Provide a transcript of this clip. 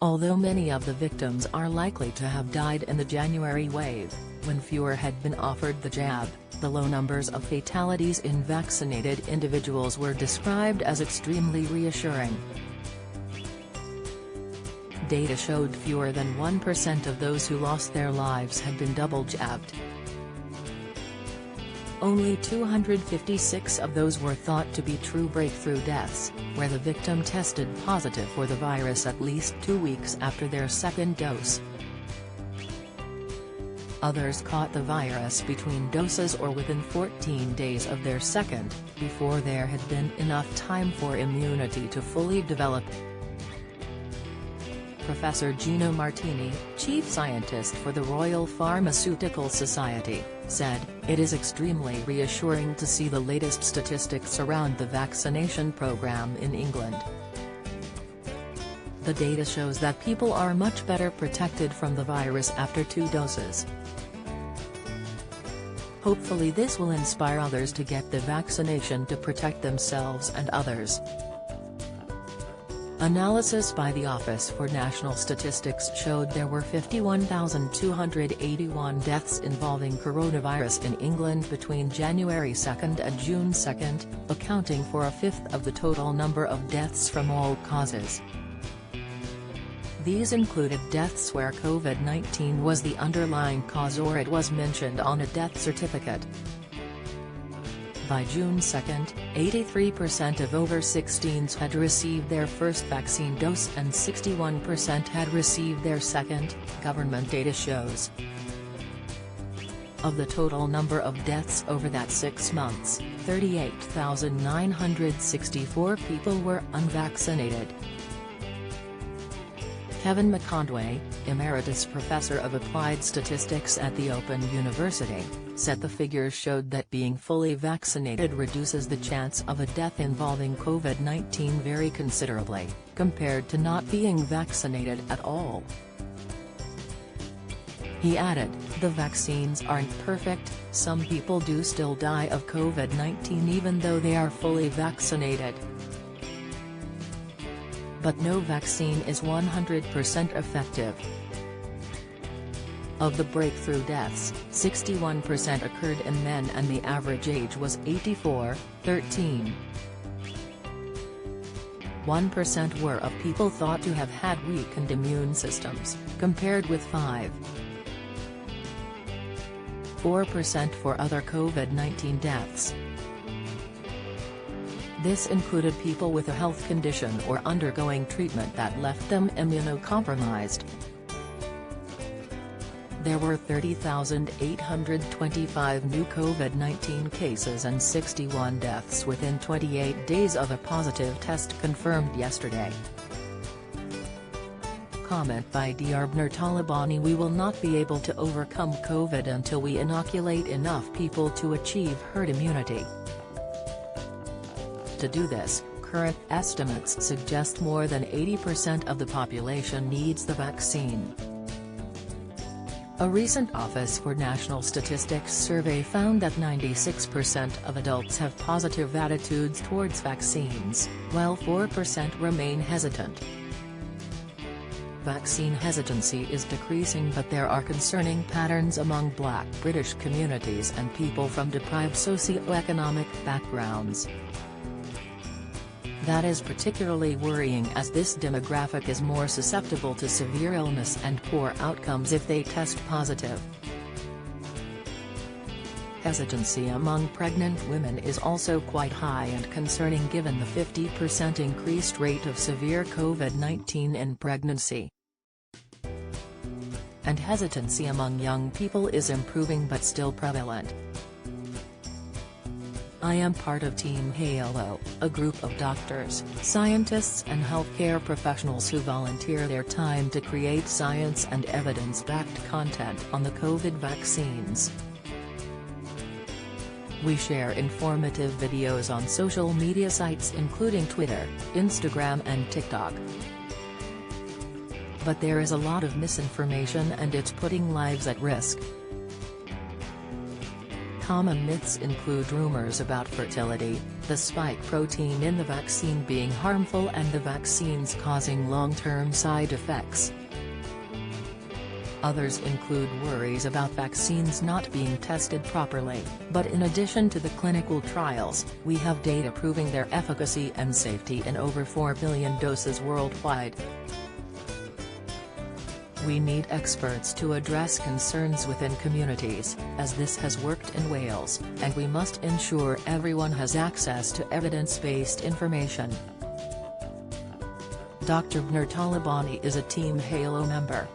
Although many of the victims are likely to have died in the January wave, when fewer had been offered the jab, the low numbers of fatalities in vaccinated individuals were described as extremely reassuring. Data showed fewer than 1% of those who lost their lives had been double-jabbed. Only 256 of those were thought to be true breakthrough deaths, where the victim tested positive for the virus at least 2 weeks after their second dose. Others caught the virus between doses or within 14 days of their second, before there had been enough time for immunity to fully develop. Professor Gino Martini, chief scientist for the Royal Pharmaceutical Society, said, "It is extremely reassuring to see the latest statistics around the vaccination program in England. The data shows that people are much better protected from the virus after 2 doses. Hopefully this will inspire others to get the vaccination to protect themselves and others." Analysis by the Office for National Statistics showed there were 51,281 deaths involving coronavirus in England between January 2 and June 2, accounting for a fifth of the total number of deaths from all causes. These included deaths where COVID-19 was the underlying cause or it was mentioned on a death certificate. By June 2, 83% of over 16s had received their first vaccine dose and 61% had received their second, government data shows. Of the total number of deaths over that 6 months, 38,964 people were unvaccinated. Kevin McCondway, Emeritus Professor of Applied Statistics at the Open University, said the figures showed that being fully vaccinated reduces the chance of a death involving COVID-19 very considerably, compared to not being vaccinated at all. He added, "The vaccines aren't perfect, some people do still die of COVID-19 even though they are fully vaccinated. But no vaccine is 100% effective." Of the breakthrough deaths, 61% occurred in men and the average age was 84.13. 1% were of people thought to have had weakened immune systems, compared with 5.4% for other COVID-19 deaths. This included people with a health condition or undergoing treatment that left them immunocompromised. There were 30,825 new COVID-19 cases and 61 deaths within 28 days of a positive test confirmed yesterday. Comment by Diyarbner Talabani: "We will not be able to overcome COVID until we inoculate enough people to achieve herd immunity. To do this, current estimates suggest more than 80% of the population needs the vaccine." A recent Office for National Statistics survey found that 96% of adults have positive attitudes towards vaccines, while 4% remain hesitant. Vaccine hesitancy is decreasing, but there are concerning patterns among Black British communities and people from deprived socioeconomic backgrounds. That is particularly worrying as this demographic is more susceptible to severe illness and poor outcomes if they test positive. Hesitancy among pregnant women is also quite high and concerning given the 50% increased rate of severe COVID-19 in pregnancy. And hesitancy among young people is improving but still prevalent. I am part of Team Halo, a group of doctors, scientists and healthcare professionals who volunteer their time to create science and evidence-backed content on the COVID vaccines. We share informative videos on social media sites including Twitter, Instagram and TikTok. But there is a lot of misinformation and it's putting lives at risk. common myths include rumors about fertility, the spike protein in the vaccine being harmful and the vaccines causing long-term side effects. Others include worries about vaccines not being tested properly, but in addition to the clinical trials, we have data proving their efficacy and safety in over 4 billion doses worldwide. We need experts to address concerns within communities, as this has worked in Wales, and we must ensure everyone has access to evidence-based information. Dr. Bnur Talabani is a Team Halo member.